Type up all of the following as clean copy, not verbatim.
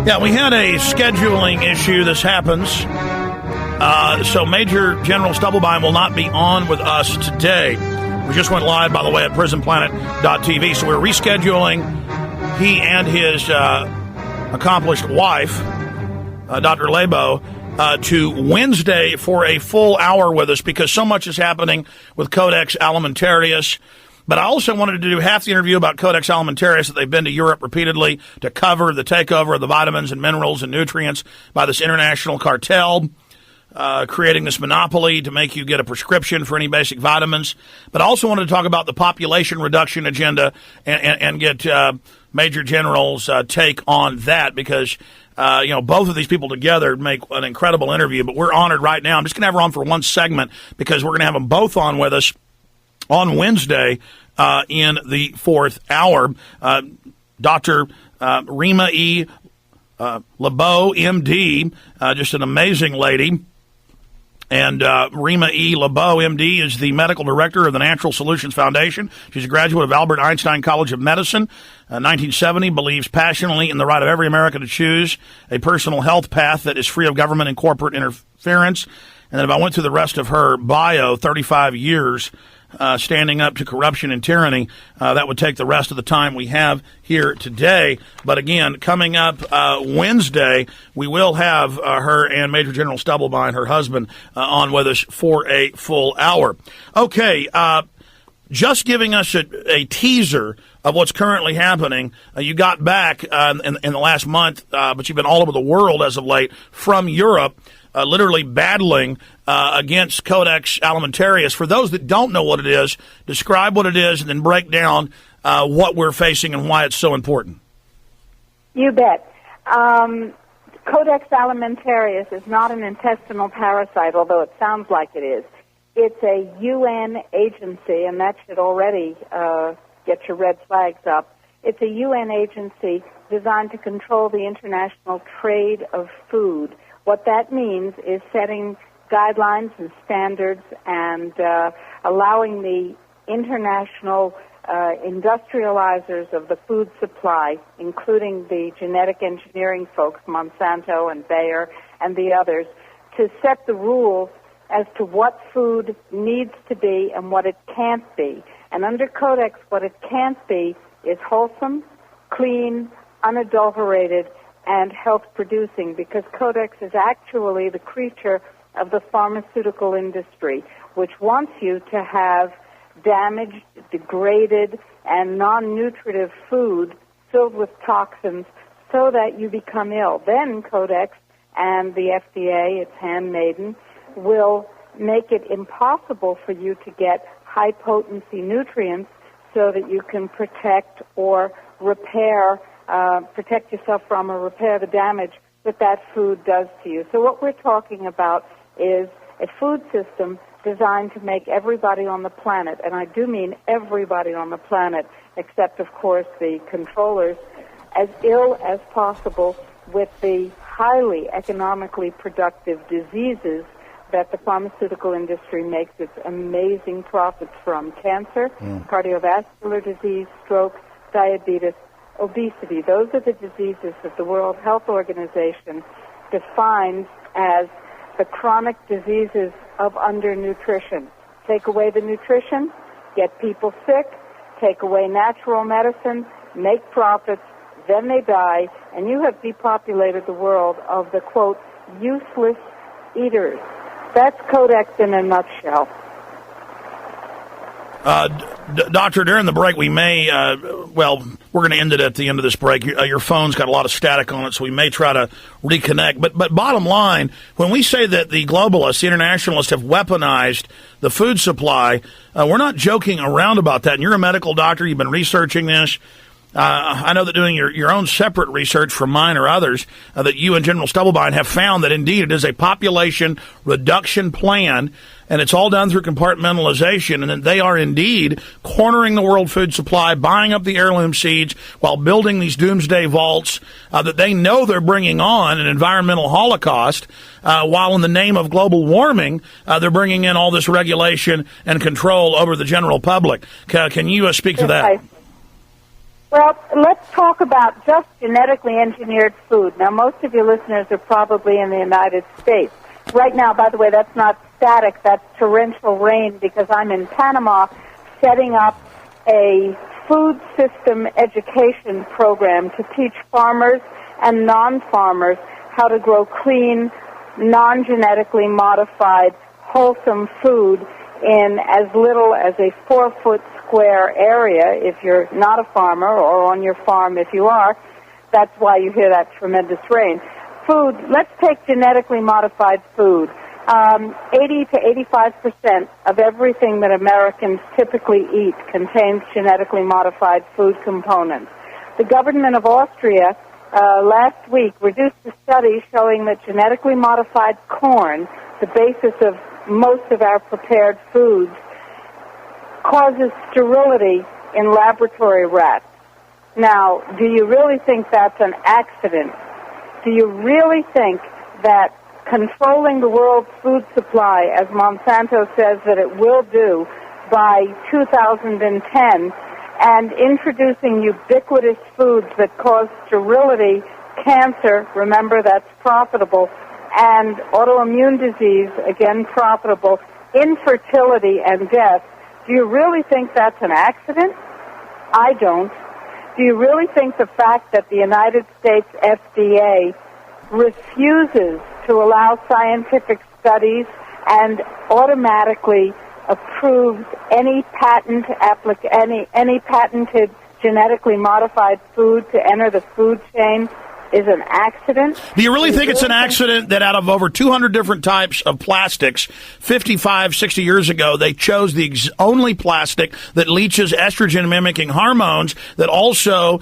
Yeah, we had a scheduling issue. This happens. So Major General Stubblebine will not be on with us today. We just went live, by the way, at prisonplanet.tv. So we're rescheduling he and his accomplished wife, Dr. Laibow, to Wednesday for a full hour with us because so much is happening with Codex Alimentarius. But I also wanted to do half the interview about Codex Alimentarius, that they've been to Europe repeatedly to cover the takeover of the vitamins and minerals and nutrients by this international cartel, creating this monopoly to make you get a prescription for any basic vitamins. But I also wanted to talk about the population reduction agenda and get Major General's take on that because, both of these people together make an incredible interview. But we're honored right now. I'm just going to have her on for one segment because we're going to have them both on with us on Wednesday in the fourth hour. Dr. Rima Laibow, MD, just an amazing lady. And Rima Laibow, MD, is the medical director of the Natural Solutions Foundation. She's a graduate of Albert Einstein College of Medicine. 1970, believes passionately in the right of every American to choose a personal health path that is free of government and corporate interference. And then if I went through the rest of her bio, 35 years standing up to corruption and tyranny, that would take the rest of the time we have here today. But again, coming up Wednesday, we will have her and Major General Stubblebine, her husband, on with us for a full hour. Okay, just giving us a teaser of what's currently happening. You got back in the last month, but you've been all over the world as of late from Europe, literally battling against Codex Alimentarius. For those that don't know what it is, describe what it is and then break down what we're facing and why it's so important. You bet. Codex Alimentarius is not an intestinal parasite, although it sounds like it is. It's a UN agency, and that should already get your red flags up. It's a UN agency designed to control the international trade of food. What that means is setting guidelines and standards and allowing the international industrializers of the food supply, including the genetic engineering folks, Monsanto and Bayer and the others, to set the rules as to what food needs to be and what it can't be. And under Codex, what it can't be is wholesome, clean, unadulterated, and health-producing, because Codex is actually the creature of the pharmaceutical industry, which wants you to have damaged, degraded, and non-nutritive food filled with toxins so that you become ill. Then Codex and the FDA, its handmaiden, will make it impossible for you to get high-potency nutrients so that you can protect or repair, protect yourself from or repair the damage that food does to you. So what we're talking about is a food system designed to make everybody on the planet, and I do mean everybody on the planet, except, of course, the controllers, as ill as possible with the highly economically productive diseases that the pharmaceutical industry makes its amazing profits from: cancer, cardiovascular disease, stroke, diabetes, obesity. Those are the diseases that the World Health Organization defines as the chronic diseases of undernutrition. Take away the nutrition, get people sick, take away natural medicine, make profits, then they die, and you have depopulated the world of the, quote, useless eaters. That's Codex in a nutshell. Doctor, during the break, we may, we're going to end it at the end of this break. Your phone's got a lot of static on it, so we may try to reconnect. But bottom line, when we say that the globalists, the internationalists, have weaponized the food supply, we're not joking around about that. And you're a medical doctor. You've been researching this. I know that doing your own separate research from mine or others, that you and General Stubblebine have found that indeed it is a population reduction plan, and it's all done through compartmentalization, and that they are indeed cornering the world food supply, buying up the heirloom seeds while building these doomsday vaults, that they know they're bringing on an environmental holocaust, while in the name of global warming, they're bringing in all this regulation and control over the general public. Can you speak to that? Well, let's talk about just genetically engineered food. Now, most of your listeners are probably in the United States. Right now, by the way, that's not static, that's torrential rain because I'm in Panama setting up a food system education program to teach farmers and non-farmers how to grow clean, non-genetically modified, wholesome food in as little as a 4-foot square area if you're not a farmer, or on your farm if you are. That's why you hear that tremendous rain. Food, let's take genetically modified food. 80 to 85% of everything that Americans typically eat contains genetically modified food components. The government of Austria last week reduced a study showing that genetically modified corn, the basis of most of our prepared foods, causes sterility in laboratory rats. Now, do you really think that's an accident? Do you really think that controlling the world's food supply, as Monsanto says that it will do by 2010, and introducing ubiquitous foods that cause sterility, cancer, remember that's profitable, and autoimmune disease, again profitable, infertility and death, do you really think that's an accident? I don't. Do you really think the fact that the United States FDA refuses to allow scientific studies and automatically approves any any patented genetically modified food to enter the food chain is an accident? Do you really think it's an accident that out of over 200 different types of plastics, 55, 60 years ago, they chose the only plastic that leaches estrogen-mimicking hormones that also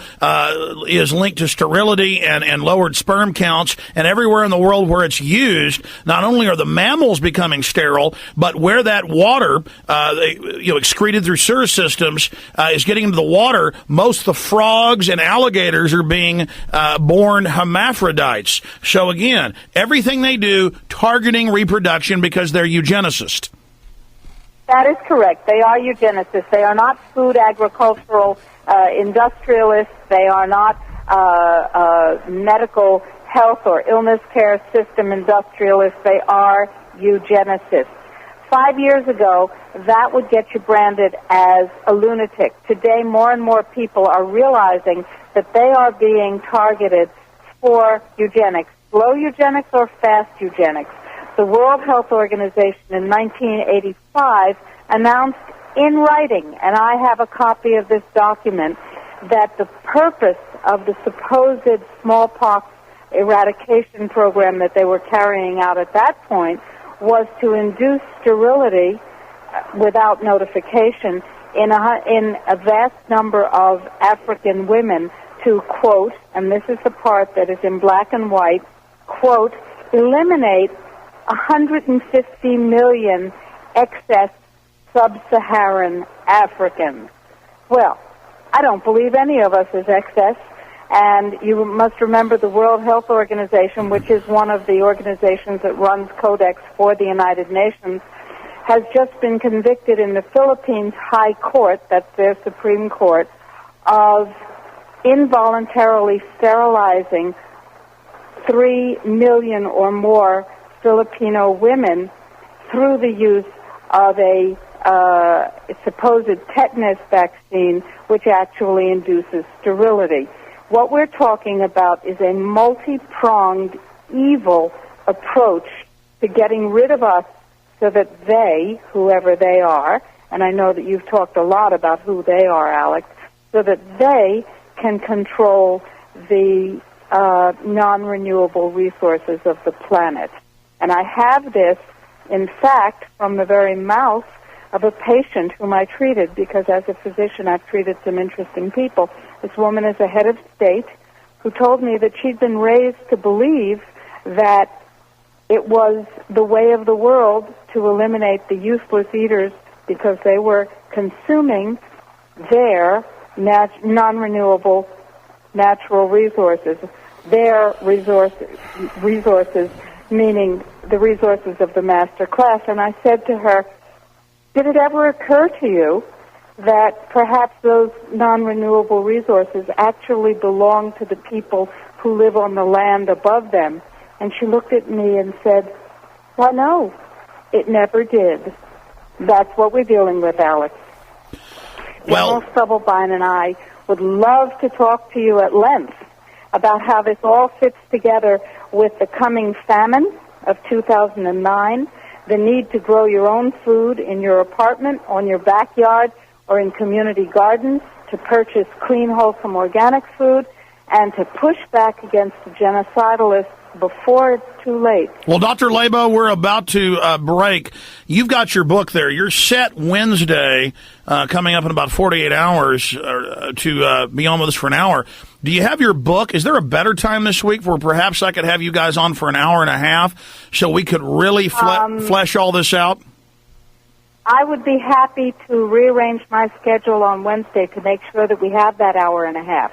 is linked to sterility and lowered sperm counts, and everywhere in the world where it's used, not only are the mammals becoming sterile, but where that water, excreted through sewer systems, is getting into the water, most of the frogs and alligators are being born hermaphrodites. So again, everything they do targeting reproduction because they're eugenicists. That is correct. They are eugenicists. They are not food agricultural industrialists. They are not medical health or illness care system industrialists. They are eugenicists. 5 years ago, that would get you branded as a lunatic. Today, more and more people are realizing that they are being targeted for eugenics, slow eugenics or fast eugenics. The World Health Organization in 1985 announced in writing, and I have a copy of this document, that the purpose of the supposed smallpox eradication program that they were carrying out at that point was to induce sterility without notification in a vast number of African women to, quote, and this is the part that is in black and white, quote, eliminate 150 million excess sub-Saharan Africans. Well, I don't believe any of us is excess, and you must remember the World Health Organization, which is one of the organizations that runs Codex for the United Nations, has just been convicted in the Philippines High Court, that's their Supreme Court, of involuntarily sterilizing 3 million or more Filipino women through the use of a supposed tetanus vaccine, which actually induces sterility. What we're talking about is a multi-pronged, evil approach to getting rid of us so that they, whoever they are, and I know that you've talked a lot about who they are, Alex, so that they can control the non-renewable resources of the planet. And I have this, in fact, from the very mouth of a patient whom I treated, because as a physician I've treated some interesting people. This woman is a head of state who told me that she'd been raised to believe that it was the way of the world to eliminate the useless eaters because they were consuming their non-renewable natural resources, their resources, meaning the resources of the master class. And I said to her, did it ever occur to you that perhaps those non-renewable resources actually belong to the people who live on the land above them. And she looked at me and said, well, no, it never did. That's what we're dealing with, Alex. Well, General Stubblebine and I would love to talk to you at length about how this all fits together with the coming famine of 2009, the need to grow your own food in your apartment, on your backyard, or in community gardens, to purchase clean, wholesome organic food, and to push back against the genocidalists before it's too late. Well, Dr. Laibow, we're about to break. You've got your book there. You're set Wednesday, coming up in about 48 hours to be on with us for an hour. Do you have your book? Is there a better time this week where perhaps I could have you guys on for an hour and a half so we could really flesh all this out? I would be happy to rearrange my schedule on Wednesday to make sure that we have that hour and a half.